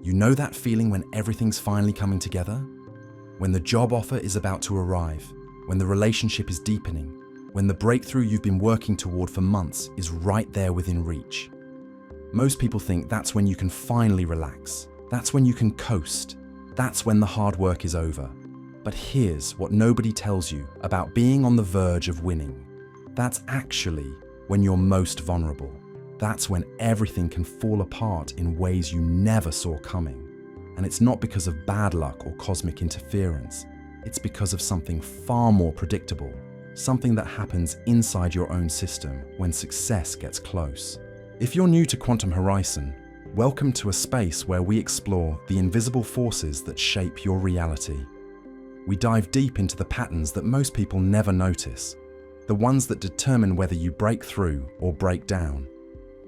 You know that feeling when everything's finally coming together? When the job offer is about to arrive, when the relationship is deepening, when the breakthrough you've been working toward for months is right there within reach. Most people think that's when you can finally relax. That's when you can coast. That's when the hard work is over. But here's what nobody tells you about being on the verge of winning. That's actually when you're most vulnerable. That's when everything can fall apart in ways you never saw coming. And it's not because of bad luck or cosmic interference. It's because of something far more predictable, something that happens inside your own system when success gets close. If you're new to Quantum Horison, welcome to a space where we explore the invisible forces that shape your reality. We dive deep into the patterns that most people never notice, the ones that determine whether you break through or break down.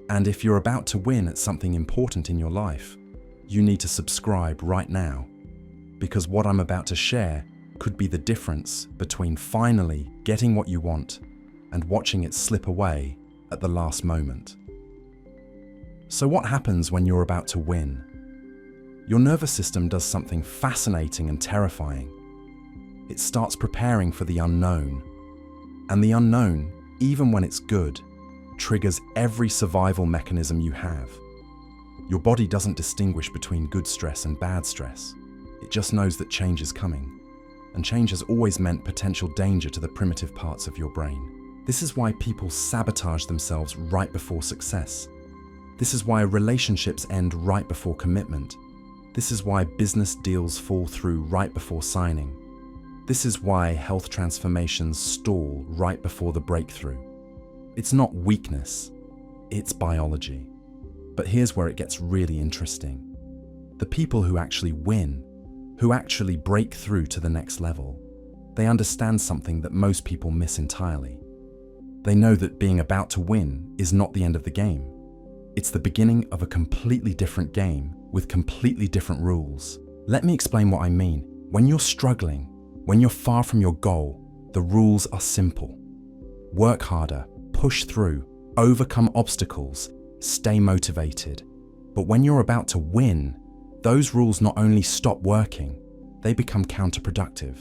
And if you're about to win at something important in your life, you need to subscribe right now, because what I'm about to share could be the difference between finally getting what you want and watching it slip away at the last moment. So what happens when you're about to win? Your nervous system does something fascinating and terrifying. It starts preparing for the unknown. And the unknown, even when it's good, triggers every survival mechanism you have. Your body doesn't distinguish between good stress and bad stress. It just knows that change is coming. And change has always meant potential danger to the primitive parts of your brain. This is why people sabotage themselves right before success. This is why relationships end right before commitment. This is why business deals fall through right before signing. This is why health transformations stall right before the breakthrough. It's not weakness, it's biology. But here's where it gets really interesting. The people who actually win, who actually break through to the next level, they understand something that most people miss entirely. They know that being about to win is not the end of the game. It's the beginning of a completely different game with completely different rules. Let me explain what I mean. When you're struggling, when you're far from your goal, the rules are simple. Work harder, push through, overcome obstacles, stay motivated. But when you're about to win, those rules not only stop working, they become counterproductive.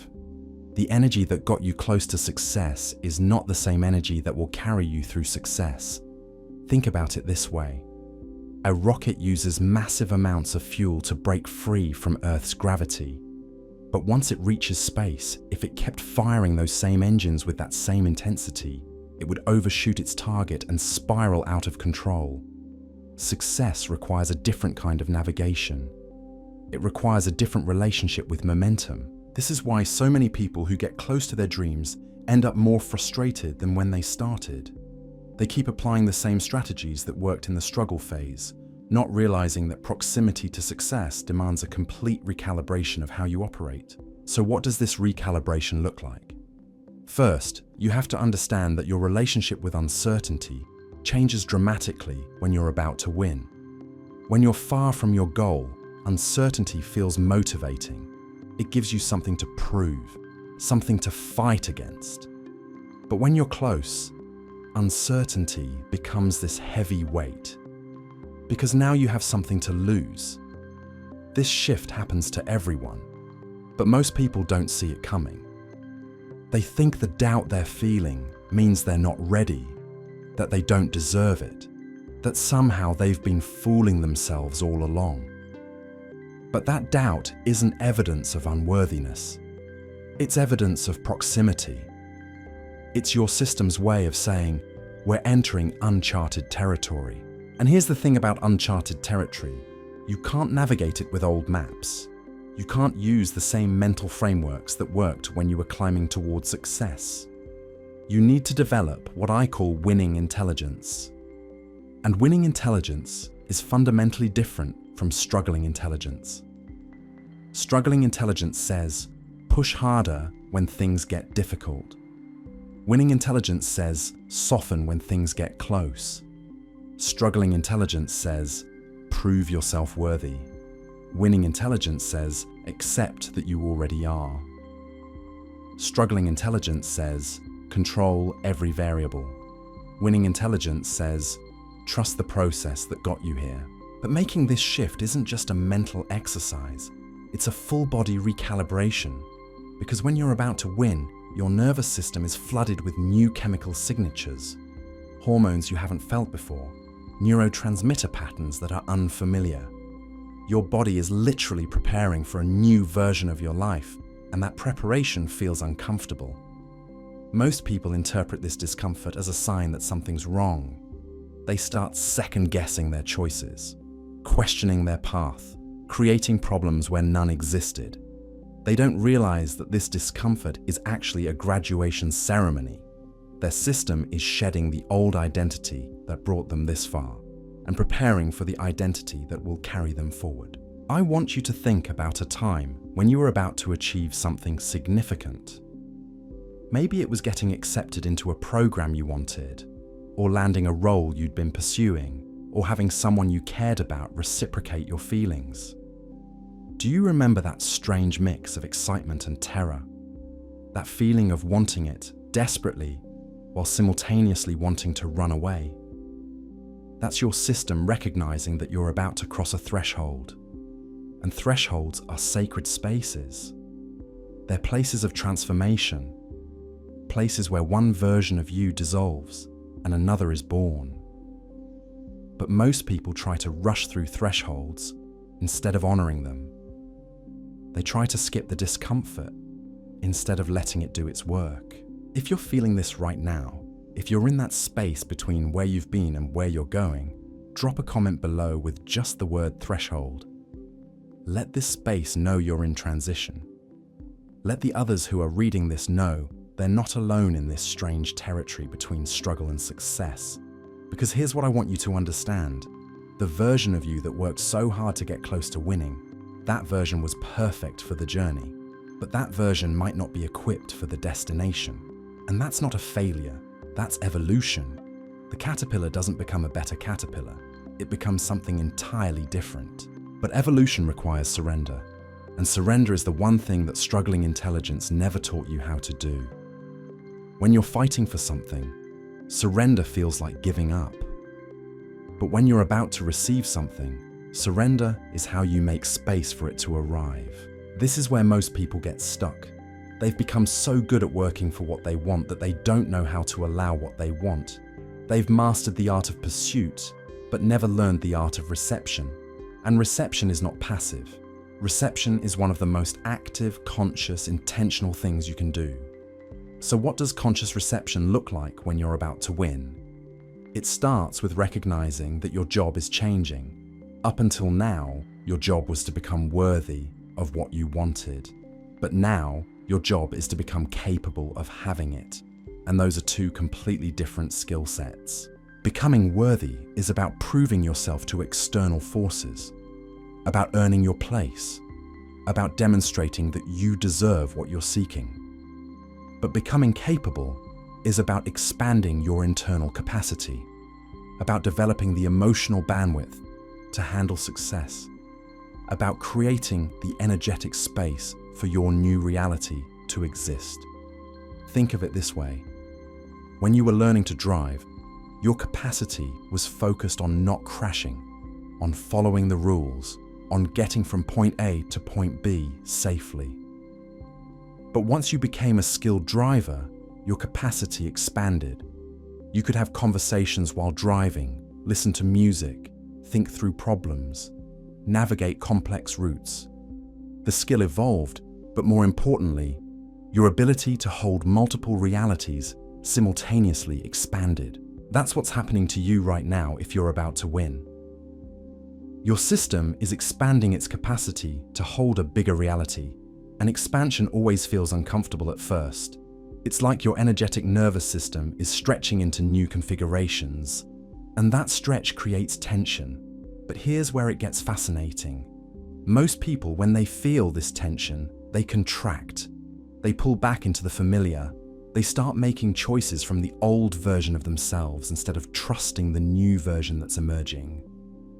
The energy that got you close to success is not the same energy that will carry you through success. Think about it this way. A rocket uses massive amounts of fuel to break free from Earth's gravity. But once it reaches space, if it kept firing those same engines with that same intensity, it would overshoot its target and spiral out of control. Success requires a different kind of navigation. It requires a different relationship with momentum. This is why so many people who get close to their dreams end up more frustrated than when they started. They keep applying the same strategies that worked in the struggle phase, not realizing that proximity to success demands a complete recalibration of how you operate. So what does this recalibration look like? First, you have to understand that your relationship with uncertainty changes dramatically when you're about to win. When you're far from your goal, uncertainty feels motivating. It gives you something to prove, something to fight against. But when you're close, uncertainty becomes this heavy weight. Because now you have something to lose. This shift happens to everyone, but most people don't see it coming. They think the doubt they're feeling means they're not ready, that they don't deserve it, that somehow they've been fooling themselves all along. But that doubt isn't evidence of unworthiness. It's evidence of proximity. It's your system's way of saying, we're entering uncharted territory. And here's the thing about uncharted territory. You can't navigate it with old maps. You can't use the same mental frameworks that worked when you were climbing towards success. You need to develop what I call winning intelligence. And winning intelligence is fundamentally different from struggling intelligence. Struggling intelligence says, push harder when things get difficult. Winning intelligence says, soften when things get close. Struggling intelligence says, prove yourself worthy. Winning intelligence says, accept that you already are. Struggling intelligence says, control every variable. Winning intelligence says, trust the process that got you here. But making this shift isn't just a mental exercise, it's a full-body recalibration. Because when you're about to win, your nervous system is flooded with new chemical signatures, hormones you haven't felt before, neurotransmitter patterns that are unfamiliar. Your body is literally preparing for a new version of your life, and that preparation feels uncomfortable. Most people interpret this discomfort as a sign that something's wrong. They start second-guessing their choices, questioning their path, creating problems where none existed. They don't realize that this discomfort is actually a graduation ceremony. Their system is shedding the old identity that brought them this far and preparing for the identity that will carry them forward. I want you to think about a time when you were about to achieve something significant. Maybe it was getting accepted into a program you wanted, or landing a role you'd been pursuing, or having someone you cared about reciprocate your feelings. Do you remember that strange mix of excitement and terror? That feeling of wanting it desperately while simultaneously wanting to run away? That's your system recognizing that you're about to cross a threshold. And thresholds are sacred spaces. They're places of transformation, places where one version of you dissolves and another is born. But most people try to rush through thresholds instead of honoring them. They try to skip the discomfort instead of letting it do its work. If you're feeling this right now, if you're in that space between where you've been and where you're going, drop a comment below with just the word threshold. Let this space know you're in transition. Let the others who are reading this know they're not alone in this strange territory between struggle and success. Because here's what I want you to understand. The version of you that worked so hard to get close to winning, that version was perfect for the journey. But that version might not be equipped for the destination. And that's not a failure, that's evolution. The caterpillar doesn't become a better caterpillar, it becomes something entirely different. But evolution requires surrender. And surrender is the one thing that struggling intelligence never taught you how to do. When you're fighting for something, surrender feels like giving up. But when you're about to receive something, surrender is how you make space for it to arrive. This is where most people get stuck. They've become so good at working for what they want that they don't know how to allow what they want. They've mastered the art of pursuit, but never learned the art of reception. And reception is not passive. Reception is one of the most active, conscious, intentional things you can do. So what does conscious reception look like when you're about to win? It starts with recognizing that your job is changing. Up until now, your job was to become worthy of what you wanted. But now, your job is to become capable of having it. And those are two completely different skill sets. Becoming worthy is about proving yourself to external forces, about earning your place, about demonstrating that you deserve what you're seeking. But becoming capable is about expanding your internal capacity, about developing the emotional bandwidth to handle success, about creating the energetic space for your new reality to exist. Think of it this way. When you were learning to drive, your capacity was focused on not crashing, on following the rules, on getting from point A to point B safely. But once you became a skilled driver, your capacity expanded. You could have conversations while driving, listen to music, think through problems, navigate complex routes. The skill evolved, but more importantly, your ability to hold multiple realities simultaneously expanded. That's what's happening to you right now if you're about to win. Your system is expanding its capacity to hold a bigger reality, and expansion always feels uncomfortable at first. It's like your energetic nervous system is stretching into new configurations, and that stretch creates tension. But here's where it gets fascinating. Most people, when they feel this tension, they contract. They pull back into the familiar. They start making choices from the old version of themselves instead of trusting the new version that's emerging.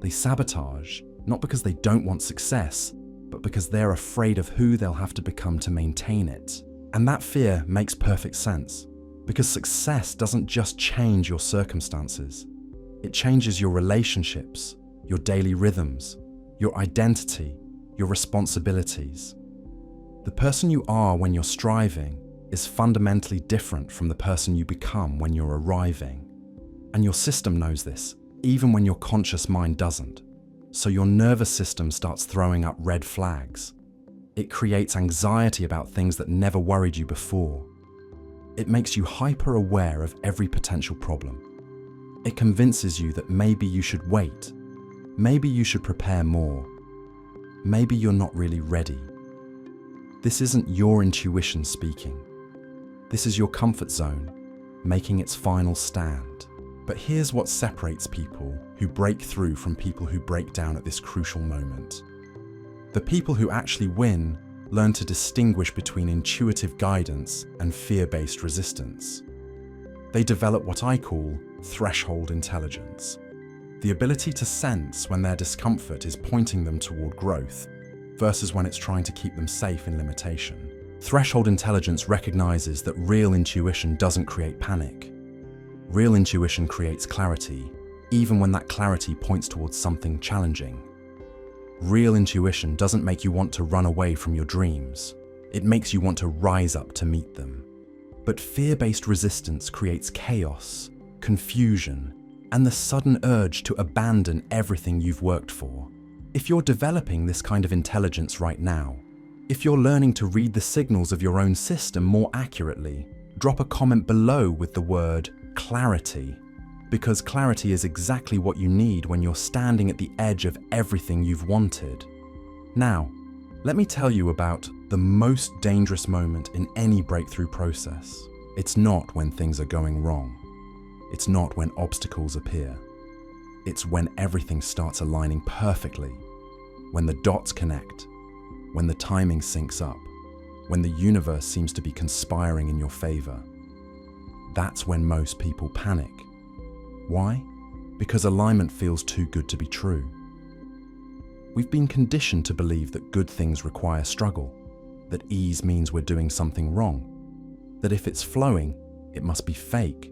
They sabotage, not because they don't want success, but because they're afraid of who they'll have to become to maintain it. And that fear makes perfect sense, because success doesn't just change your circumstances. It changes your relationships, your daily rhythms, your identity, your responsibilities. The person you are when you're striving is fundamentally different from the person you become when you're arriving. And your system knows this, even when your conscious mind doesn't. So your nervous system starts throwing up red flags. It creates anxiety about things that never worried you before. It makes you hyper-aware of every potential problem. It convinces you that maybe you should wait. Maybe you should prepare more. Maybe you're not really ready. This isn't your intuition speaking. This is your comfort zone, making its final stand. But here's what separates people who break through from people who break down at this crucial moment. The people who actually win learn to distinguish between intuitive guidance and fear-based resistance. They develop what I call threshold intelligence, the ability to sense when their discomfort is pointing them toward growth versus when it's trying to keep them safe in limitation. Threshold intelligence recognizes that real intuition doesn't create panic. Real intuition creates clarity, even when that clarity points towards something challenging. Real intuition doesn't make you want to run away from your dreams. It makes you want to rise up to meet them. But fear-based resistance creates chaos, confusion, and the sudden urge to abandon everything you've worked for. If you're developing this kind of intelligence right now, if you're learning to read the signals of your own system more accurately, drop a comment below with the word clarity, because clarity is exactly what you need when you're standing at the edge of everything you've wanted. Now, let me tell you about the most dangerous moment in any breakthrough process. It's not when things are going wrong. It's not when obstacles appear. It's when everything starts aligning perfectly, when the dots connect, when the timing syncs up, when the universe seems to be conspiring in your favor. That's when most people panic. Why? Because alignment feels too good to be true. We've been conditioned to believe that good things require struggle, that ease means we're doing something wrong, that if it's flowing, it must be fake.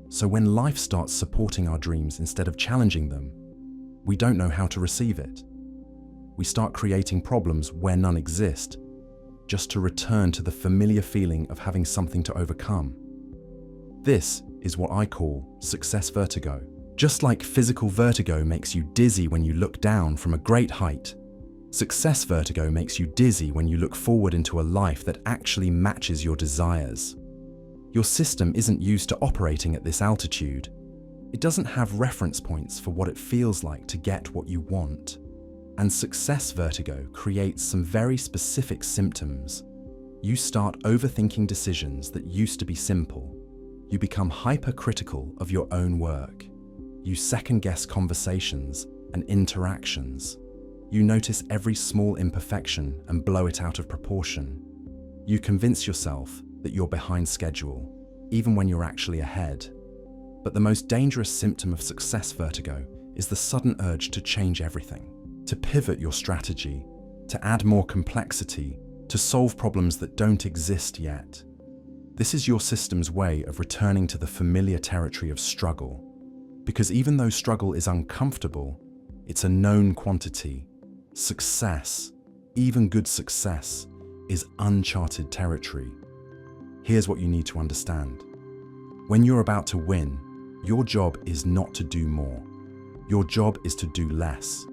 So when life starts supporting our dreams instead of challenging them, we don't know how to receive it. We start creating problems where none exist, just to return to the familiar feeling of having something to overcome. This is what I call success vertigo. Just like physical vertigo makes you dizzy when you look down from a great height, success vertigo makes you dizzy when you look forward into a life that actually matches your desires. Your system isn't used to operating at this altitude. It doesn't have reference points for what it feels like to get what you want. And success vertigo creates some very specific symptoms. You start overthinking decisions that used to be simple. You become hypercritical of your own work. You second-guess conversations and interactions. You notice every small imperfection and blow it out of proportion. You convince yourself that you're behind schedule, even when you're actually ahead. But the most dangerous symptom of success vertigo is the sudden urge to change everything, to pivot your strategy, to add more complexity, to solve problems that don't exist yet. This is your system's way of returning to the familiar territory of struggle. Because even though struggle is uncomfortable, it's a known quantity. Success, even good success, is uncharted territory. Here's what you need to understand. When you're about to win, your job is not to do more. Your job is to do less,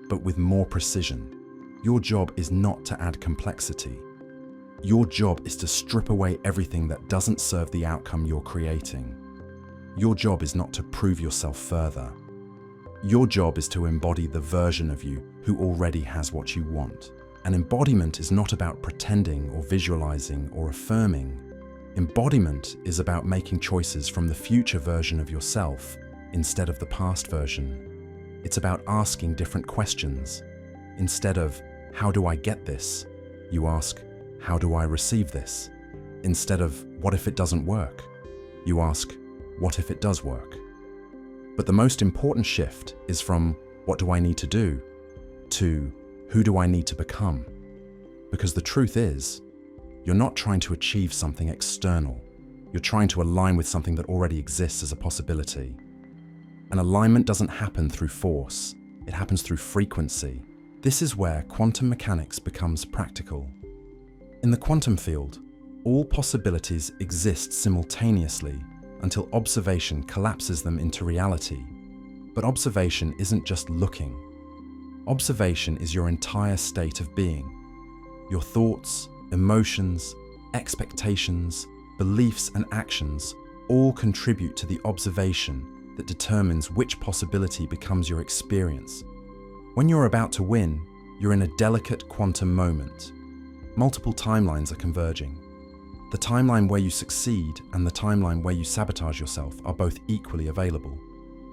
but with more precision. Your job is not to add complexity. Your job is to strip away everything that doesn't serve the outcome you're creating. Your job is not to prove yourself further. Your job is to embody the version of you who already has what you want. And embodiment is not about pretending or visualizing or affirming. Embodiment is about making choices from the future version of yourself instead of the past version. It's about asking different questions. Instead of, how do I get this? You ask, how do I receive this? Instead of, what if it doesn't work? You ask, what if it does work? But the most important shift is from, what do I need to do? To, who do I need to become? Because the truth is, you're not trying to achieve something external. You're trying to align with something that already exists as a possibility. And alignment doesn't happen through force. It happens through frequency. This is where quantum mechanics becomes practical. In the quantum field, all possibilities exist simultaneously until observation collapses them into reality. But observation isn't just looking. Observation is your entire state of being. Your thoughts, emotions, expectations, beliefs, and actions all contribute to the observation that determines which possibility becomes your experience. When you're about to win, you're in a delicate quantum moment. Multiple timelines are converging. The timeline where you succeed and the timeline where you sabotage yourself are both equally available.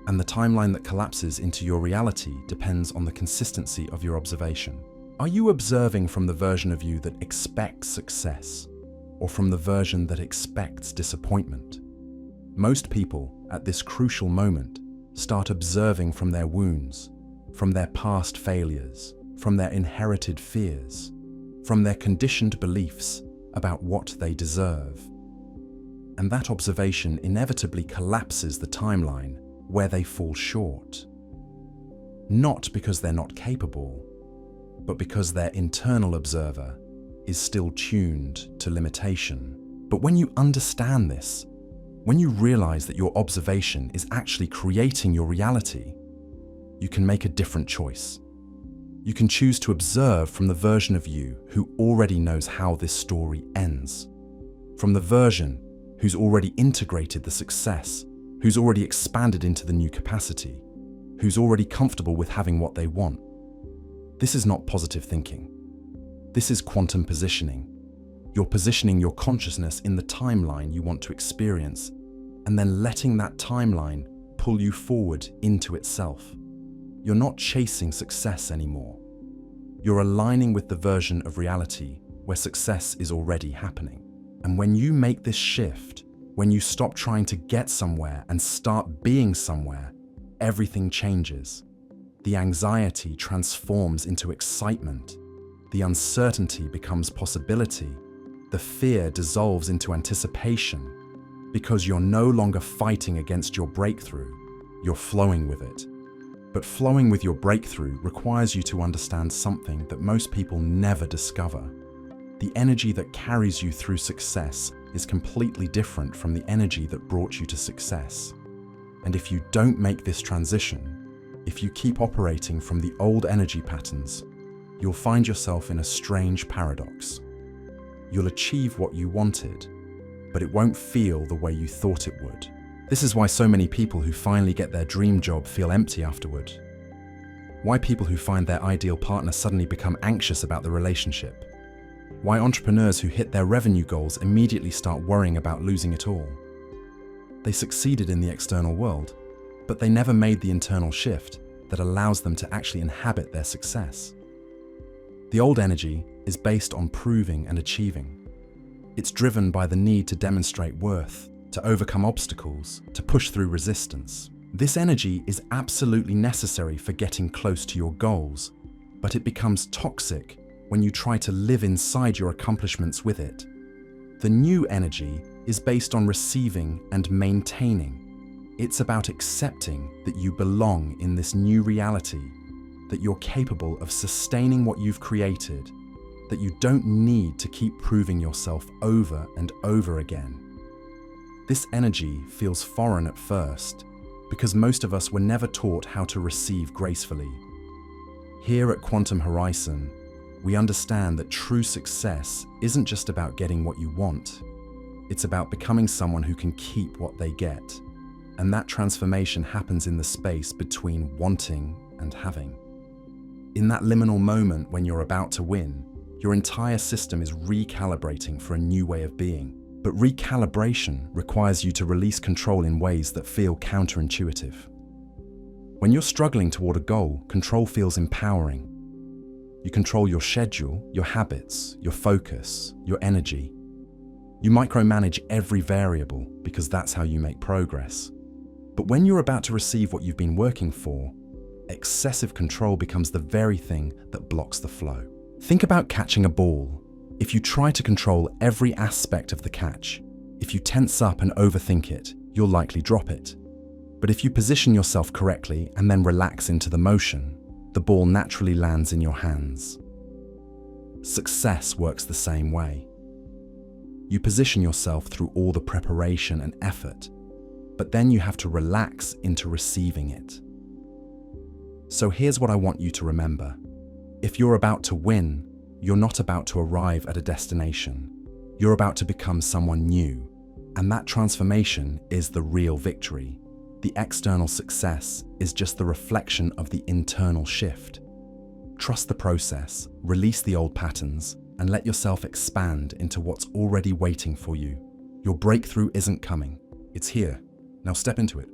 And the timeline that collapses into your reality depends on the consistency of your observation. Are you observing from the version of you that expects success, or from the version that expects disappointment? Most people, at this crucial moment, start observing from their wounds, from their past failures, from their inherited fears, from their conditioned beliefs about what they deserve. And that observation inevitably collapses the timeline where they fall short. Not because they're not capable, but because their internal observer is still tuned to limitation. But when you understand this, when you realize that your observation is actually creating your reality, you can make a different choice. You can choose to observe from the version of you who already knows how this story ends, from the version who's already integrated the success, who's already expanded into the new capacity, who's already comfortable with having what they want. This is not positive thinking. This is quantum positioning. You're positioning your consciousness in the timeline you want to experience, and then letting that timeline pull you forward into itself. You're not chasing success anymore. You're aligning with the version of reality where success is already happening. And when you make this shift, when you stop trying to get somewhere and start being somewhere, everything changes. The anxiety transforms into excitement. The uncertainty becomes possibility. The fear dissolves into anticipation, because you're no longer fighting against your breakthrough, you're flowing with it. But flowing with your breakthrough requires you to understand something that most people never discover. The energy that carries you through success is completely different from the energy that brought you to success. And if you don't make this transition, if you keep operating from the old energy patterns, you'll find yourself in a strange paradox. You'll achieve what you wanted, but it won't feel the way you thought it would. This is why so many people who finally get their dream job feel empty afterward. Why people who find their ideal partner suddenly become anxious about the relationship. Why entrepreneurs who hit their revenue goals immediately start worrying about losing it all. They succeeded in the external world, but they never made the internal shift that allows them to actually inhabit their success. The old energy is based on proving and achieving. It's driven by the need to demonstrate worth, to overcome obstacles, to push through resistance. This energy is absolutely necessary for getting close to your goals, but it becomes toxic when you try to live inside your accomplishments with it. The new energy is based on receiving and maintaining. It's about accepting that you belong in this new reality, that you're capable of sustaining what you've created, that you don't need to keep proving yourself over and over again. This energy feels foreign at first, because most of us were never taught how to receive gracefully. Here at Quantum Horison, we understand that true success isn't just about getting what you want. It's about becoming someone who can keep what they get. And that transformation happens in the space between wanting and having. In that liminal moment when you're about to win, your entire system is recalibrating for a new way of being. But recalibration requires you to release control in ways that feel counterintuitive. When you're struggling toward a goal, control feels empowering. You control your schedule, your habits, your focus, your energy. You micromanage every variable because that's how you make progress. But when you're about to receive what you've been working for, excessive control becomes the very thing that blocks the flow. Think about catching a ball. If you try to control every aspect of the catch, if you tense up and overthink it, you'll likely drop it. But if you position yourself correctly and then relax into the motion, the ball naturally lands in your hands. Success works the same way. You position yourself through all the preparation and effort, but then you have to relax into receiving it. So here's what I want you to remember. If you're about to win, you're not about to arrive at a destination. You're about to become someone new, and that transformation is the real victory. The external success is just the reflection of the internal shift. Trust the process, release the old patterns, and let yourself expand into what's already waiting for you. Your breakthrough isn't coming, it's here. Now step into it.